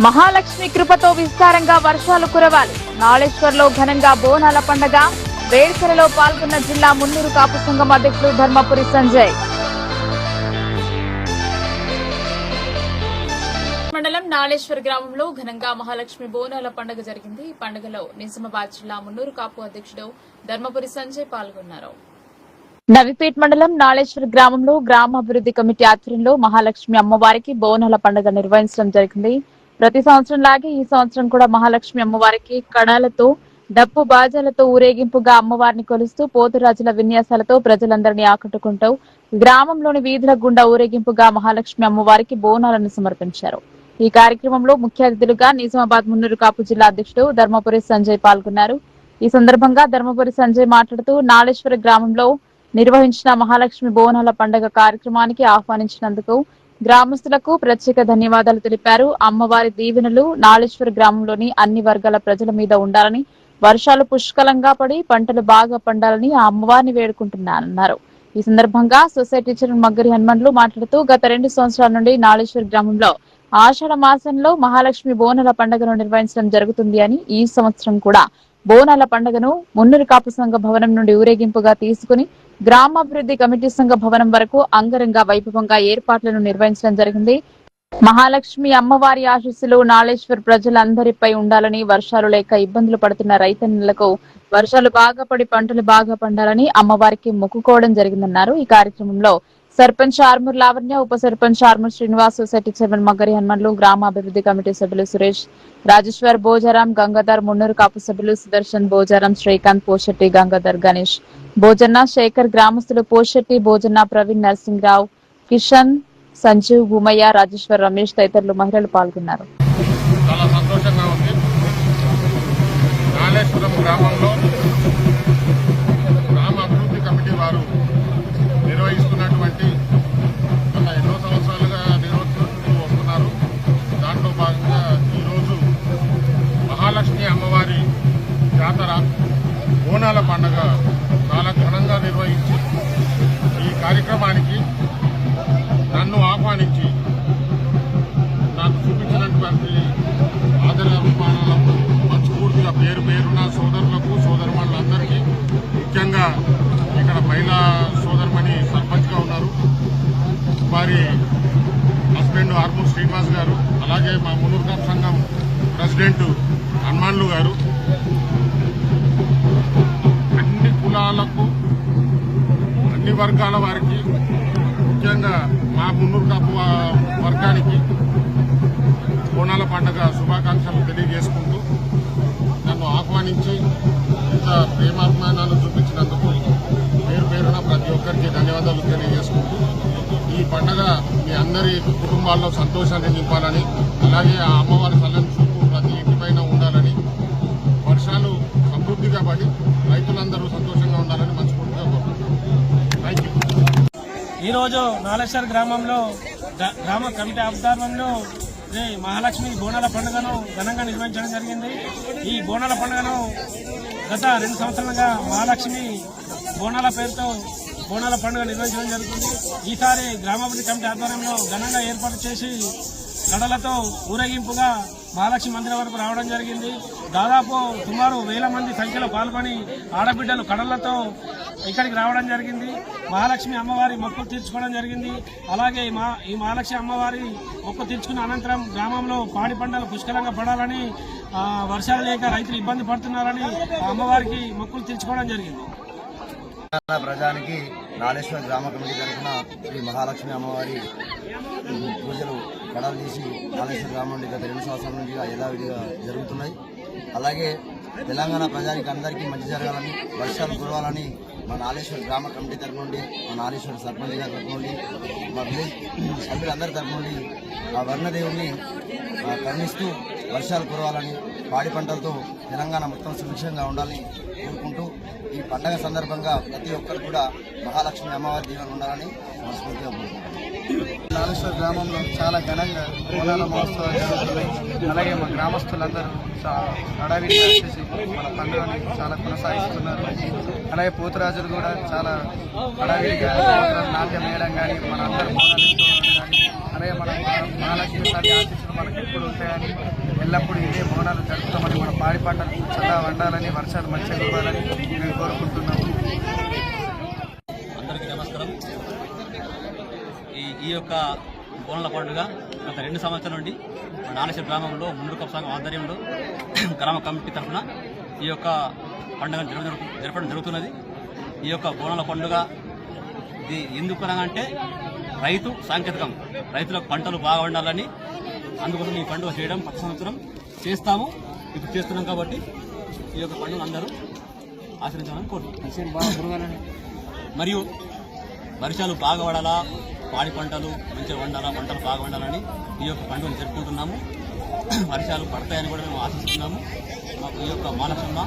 మహాలక్ష్మి కృపతో విస్తారంగా వర్షాలు కురవాలి. నాళేశ్వర్లో ఘనంగా బోనాల పండగ. వేడుకలలో పాల్గొన్న జిల్లా మున్నూరు కాపు సంఘం అధ్యక్షుడు ధర్మపురి సంజయ్. మండలం నాళేశ్వర్ గ్రామంలో ఘనంగా మహాలక్ష్మి బోనాల పండుగ జరిగింది. ఈ పండుగలో నిజామాబాద్ జిల్లా మున్నూరు కాపు అధ్యక్షుడు ధర్మపురి సంజయ్ పాల్గొన్నారు. నవిపేట్ మండలం నాళేశ్వర్ గ్రామంలో గ్రామాభివృద్ధి కమిటీ ఆధ్వర్యంలో మహాలక్ష్మి అమ్మవారికి బోనాల పండుగ నిర్వహించడం జరిగింది. ప్రతి సంవత్సరం లాగే ఈ సంవత్సరం కూడా మహాలక్ష్మి అమ్మవారికి కడాలతో డప్పు బాజాలతో ఊరేగింపుగా అమ్మవారిని కొలుస్తూ పోతురాజుల విన్యాసాలతో ప్రజలందరినీ ఆకట్టుకుంటూ గ్రామంలోని వీధుల గుండా ఊరేగింపుగా మహాలక్ష్మి అమ్మవారికి బోనాలను సమర్పించారు. ఈ కార్యక్రమంలో ముఖ్య అతిథులుగా నిజామాబాద్ మున్నూరు కాపు జిల్లా అధ్యక్షుడు ధర్మపురి సంజయ్ పాల్గొన్నారు. ఈ సందర్భంగా ధర్మపురి సంజయ్ మాట్లాడుతూ నాళేశ్వర గ్రామంలో నిర్వహించిన మహాలక్ష్మి బోనాల పండుగ కార్యక్రమానికి ఆహ్వానించినందుకు గ్రామస్తులకు ప్రత్యేక ధన్యవాదాలు తెలిపారు. అమ్మవారి దీవెనలు నాళేశ్వర గ్రామంలోని అన్ని వర్గాల ప్రజల మీద ఉండాలని, వర్షాలు పుష్కలంగా పడి పంటలు బాగా పండాలని ఆ అమ్మవారిని వేడుకుంటున్నానన్నారు. ఈ సందర్భంగా సొసైటీ చైర్మన్ మగ్గరి హనుమంతులు మాట్లాడుతూ గత 2 సంవత్సరాల నుండి నాళేశ్వర గ్రామంలో ఆషాఢ మాసంలో మహాలక్ష్మి బోనాల పండుగను నిర్వహించడం జరుగుతుంది అని, ఈ సంవత్సరం కూడా బోనాల పండుగను మున్నూరు కాపు సంఘ భవనం నుండి ఊరేగింపుగా తీసుకుని గ్రామాభివృద్ధి కమిటీ సంఘ భవనం వరకు అంగరంగ వైభవంగా ఏర్పాట్లను నిర్వహించడం జరిగింది. మహాలక్ష్మి అమ్మవారి ఆశీస్సులు నాళేశ్వర్ ప్రజలందరిపై ఉండాలని, వర్షాలు లేక ఇబ్బందులు పడుతున్న రైతన్నులకు వర్షాలు బాగా పడి పంటలు బాగా పండాలని అమ్మవారికి మొక్కుకోవడం జరిగిందన్నారు. ఈ కార్యక్రమంలో సర్పంచ్ ఆర్మూర్ లావణ్య, ఉప సర్పంచ్ ఆర్మూర్ శ్రీనివాస్, సొసైటీ చైర్మన్ మగ్గరి హనుమంతులు, గ్రామాభివృద్ధి కమిటీ సభ్యులు సురేష్, రాజేశ్వర్, బోజారాం, గంగాధర్, మున్నూరు కాపు సభ్యులు సుదర్శన్, బోజారాం, శ్రీకాంత్, పోషెట్టి, గంగాధర్, గణేష్, భోజన్న, శేఖర్, గ్రామస్తులు పోషెట్టి, భోజన్న, ప్రవీణ్, నరసింహరావు, కిషన్, సంజీవ్, భూమయ్య, రాజేశ్వర్, రమేష్ తదితరులు మహిళలు పాల్గొన్నారు. చాలా సంతోషంగా ఉంది. నాళేశ్వరం గ్రామంలో గ్రామ అభివృద్ధి కమిటీ వారు నిర్వహిస్తున్నటువంటి గత ఎన్నో సంవత్సరాలుగా నిర్వహిస్తూ వస్తున్నారు. దాంట్లో భాగంగా ఈరోజు మహాలక్ష్మి అమ్మవారి జాతర బోనాల పండుగ చాలా ఘనంగా నిర్వహించి ఈ కార్యక్రమానికి నన్ను ఆహ్వానించి నాకు చూపించినటువంటి ఆదరాభిమానాలకు మనస్ఫూర్తిగా పేరు పేరున సోదరులకు సోదరుమణులందరికీ, ముఖ్యంగా ఇక్కడ మహిళా సోదరుమణి సర్పంచ్గా ఉన్నారు వారి హస్బెండ్ ఆర్మూర్ శ్రీనివాస్ గారు, అలాగే మా మున్నూరు కాపు సంఘం ప్రెసిడెంట్ హనుమాన్లు గారు, అన్ని కులాలకు అన్ని వర్గాల వారికి, ముఖ్యంగా మా మున్నూరు కాపు వర్గానికి బోనాల పండుగ శుభాకాంక్షలు తెలియజేసుకుంటూ నన్ను ఆహ్వానించి ఇంత ప్రేమాభిమానాలు చూపించినందుకు పేరు పేరున ప్రతి ఒక్కరికి ధన్యవాదాలు తెలియజేసుకుంటూ ఈ పండుగ మీ అందరి కుటుంబాల్లో సంతోషాన్ని నింపాలని, అలాగే ఆ అమ్మవారి చల్లని చూపు ప్రతి ఇంటిపైన ఉండాలని, వర్షాలు సమృద్ధిగా పడి రైతులందరూ సంతోషంగా ఉండాలని మనస్ఫూర్తిగా కోరుకుంటున్నాను. Thank you. ఈరోజు నాళేశ్వర్ గ్రామంలో గ్రామ కమిటీ ఆధ్వర్యంలో మహాలక్ష్మి బోనాల పండుగను ఘనంగా నిర్వహించడం జరిగింది. ఈ బోనాల పండుగను గత 2 సంవత్సరాలుగా మహాలక్ష్మి బోనాల పేరుతో బోనాల పండుగ నిర్వహించడం జరుగుతుంది. ఈసారి గ్రామాభివృద్ధి కమిటీ ఆధ్వర్యంలో ఘనంగా ఏర్పాటు చేసి కడలతో ఊరేగింపుగా మహాలక్ష్మి మందిరం వరకు రావడం జరిగింది. దాదాపు సుమారు 1000 మంది సంఖ్యలో పాల్గొని ఆడబిడ్డలు కడలతో ఇక్కడికి రావడం జరిగింది. మహాలక్ష్మి అమ్మవారి మొక్కులు తీర్చుకోవడం జరిగింది. అలాగే ఈ మహాలక్ష్మి అమ్మవారి మొక్కు తీర్చుకున్న అనంతరం గ్రామంలో పాడి పంటలు పుష్కలంగా పడాలని, వర్షాలు లేక రైతులు ఇబ్బంది పడుతున్నారని అమ్మవారికి మొక్కులు తీర్చుకోవడం జరిగింది. ప్రజానికి నాళేశ్వర గ్రామ కమిటీ తరఫున శ్రీ మహాలక్ష్మి అమ్మవారి పూజలు కడలు తీసి నాళేశ్వర గ్రామం నుండి గత 2 సంవత్సరాల నుంచి యథావిధిగా జరుగుతున్నాయి. అలాగే తెలంగాణ ప్రజానికి అందరికీ మంచి జరగాలని, వర్షాలు కురవాలని మా నాళేశ్వర గ్రామ కమిటీ తరఫు నుండి, మా నాళేశ్వర సర్పంచ్ గారి తరఫు నుండి, మా విలేజ్ సభ్యులందరి తరఫు నుండి ఆ వర్ణదేవుని కరుణిస్తూ వర్షాలు కురవాలని, పాడి పంటలతో తెలంగాణ మొత్తం సుభిక్షంగా ఉండాలని కోరుకుంటూ ఈ పండగ సందర్భంగా ప్రతి ఒక్కరు కూడా మహాలక్ష్మి అమ్మవారి దీవెన ఉండాలని మనస్ఫూర్తిగా కోరుకుంటున్నాను. నాళేశ్వర గ్రామంలో చాలా ఘనంగా బోనాల మహోత్సవాలు జరుగుతున్నాయి. అలాగే మా గ్రామస్తులందరూ హడావిడిగా వచ్చేసి మన పండుగని చాలా కొనసాగిస్తున్నారు. అలాగే పోతురాజులు కూడా చాలా హడావిడిగా నాట్యం వేయడం కానీ, మన అందరూ బోనాలు కానీ, అలాగే మన మహాలక్ష్మి తల్లి ఆశీస్సులు మనకి ఎప్పుడు ఉంటాయని, ఎల్లప్పుడూ ఇదే బోనాలు జరుపుతామని, మన పాడి పంటలు చల్లగా వండాలని, వర్షాలు మంచిగా కురవాలని మేము కోరుకుంటున్నాము. అందరికీ నమస్కారం. ఈ యొక్క బోనాల పండుగ గత 2 సంవత్సరాల నుండి నాలేశ్వర గ్రామంలో ముందు కప్ సంఘం ఆధ్వర్యంలో గ్రామ కమిటీ తరఫున ఈ యొక్క పండుగను జరపడం జరుగుతున్నది. ఈ యొక్క బోనాల పండుగ ఇది ఎందుకు అంటే రైతు సాంకేతికం, రైతులకు పంటలు బాగా ఉండాలని, అందుకోసం ఈ పండుగ చేయడం ప్రతి సంవత్సరం చేస్తాము. ఇప్పుడు చేస్తున్నాం కాబట్టి ఈ యొక్క పండుగ అందరూ ఆచరించాలని కోరుతున్నాం. మరియు వర్షాలు బాగా పడాలా, పాడి పంటలు మంచిగా వండాలా, పంటలు బాగా వండాలని ఈ యొక్క పండుగను జరుపుకుంటున్నాము. వర్షాలు పడతాయని కూడా మేము ఆశిస్తున్నాము. మాకు ఈ యొక్క మహాలక్ష్మమ్మ